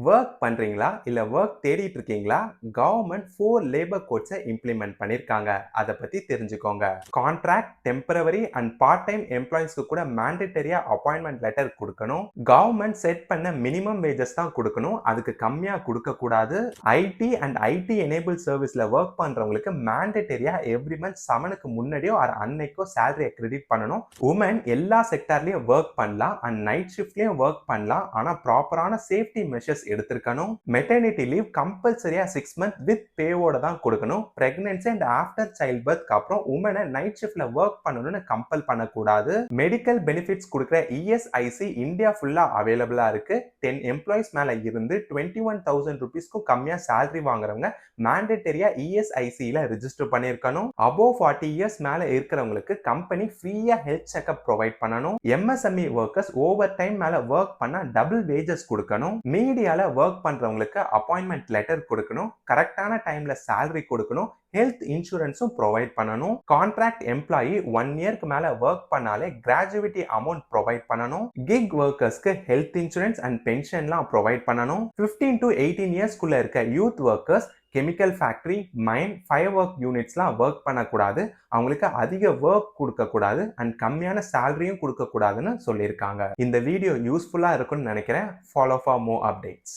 Work பண்றீங்களா? இல்ல work தேடிட்டு இருக்கீங்களா? கவர்ன்மெண்ட் 4 லேபர் கோட்ஸ இம்ப்ளிமெண்ட் பண்ணிருக்காங்க. அத பத்தி தெரிஞ்சுக்கோங்க. Contract, temporary and part time எம்ப்ளாயீஸ்க்கு கூட மேண்டேட்டரியா அப்பாயின்ட்மென்ட் லெட்டர் குடுக்கணும். கவர்ன்மெண்ட் செட் பண்ண மினிமம் வேஜஸ் தான் குடுக்கணும். அதுக்கு கம்மியா குடுக்க கூடாது. ஐடி அண்ட் ஐடி எனேபிள் சர்வீஸ்ல வொர்க் பண்றவங்களுக்கு மேண்டேட்டரியா எவ்ரி மந்த் 7க்கு முன்னாடியோ ஆர் அன்னைக்கோ சேலரிய கிரெடிட் பண்ணணும். உமன் எல்லா செக்டார்லயும் வொர்க் பண்ணலாம் அண்ட் நைட் ஷிஃப்ட்லயும் வொர்க் பண்ணலாம். ஆனா ப்ராப்பரான சேஃப்டி மெஷர்ஸ் எடுத்திருக்கணும். மெட்டர்னிட்டி லீவ் கம்பல்சரியா 6 மந்த் வித் பேவோட தான் கொடுக்கணும். பிரெக்னன்சி அண்ட் ஆஃப்டர் சைல்ட் பர்த்க்கு அப்புறம் உமனை நைட் ஷிஃப்ட்ல வொர்க் பண்ணணும்னு கம்பல் பண்ணக்கூடாது. மெடிக்கல் பெனிஃபிட்ஸ் கொடுக்குற இஎஸ்ஐசி இந்தியா ஃபுல்லா அவைலபிளா இருக்கு. 10 எம்ப்ளாயிஸ் மேல இருந்து 21,000 rupeesக்கும் கம்மியா சேலரி வாங்குறவங்க மேண்டேட்டரியா இஎஸ்ஐசில ரெஜிஸ்டர் பண்ணிருக்கணும். அபோவ் 40 இயர்ஸ் மேல இருக்கிறவங்களுக்கு கம்பெனி ஃப்ரீயா ஹெல்த் செக்அப் ப்ரொவைட் பண்ணணும். எம்எஸ்எம்இ ஒர்க்கர்ஸ் ஓவர் டைம் மேல ஒர்க் பண்ணா டபுள் வேஜஸ் கொடுக்கணும். மீடியால ஒர்க் பண்றவங்களுக்கு அப்பாயின்ட்மெண்ட் லெட்டர் கொடுக்கணும். கரெக்டான டைம்ல சேலரி கொடுக்கணும். ஹெல்த் இன்சூரன்ஸும் ப்ரொவைட் பண்ணணும். கான்ட்ராக்ட் எம்ப்ளாயி 1 இயர்க்கு மேல ஒர்க் பண்ணாலே கிராஜுவிட்டி அமௌண்ட் ப்ரொவைட் பண்ணணும். கிக் ஒர்க்கர்ஸ்க்கு ஹெல்த் இன்சூரன்ஸ் அண்ட் பென்ஷன்லாம் ப்ரொவைட் பண்ணணும். 15 to 18 இயர்ஸ்க்குள்ள இருக்க youth workers chemical factory, mine, fire work யூனிட்ஸ்லாம் ஒர்க் பண்ணக்கூடாது. அவங்களுக்கு அதிக ஒர்க் கொடுக்கக்கூடாது அண்ட் கம்மியான சேலரியும் கொடுக்கக்கூடாதுன்னு சொல்லியிருக்காங்க. இந்த வீடியோ யூஸ்ஃபுல்லா இருக்கும்னு நினைக்கிறேன். Follow for more updates.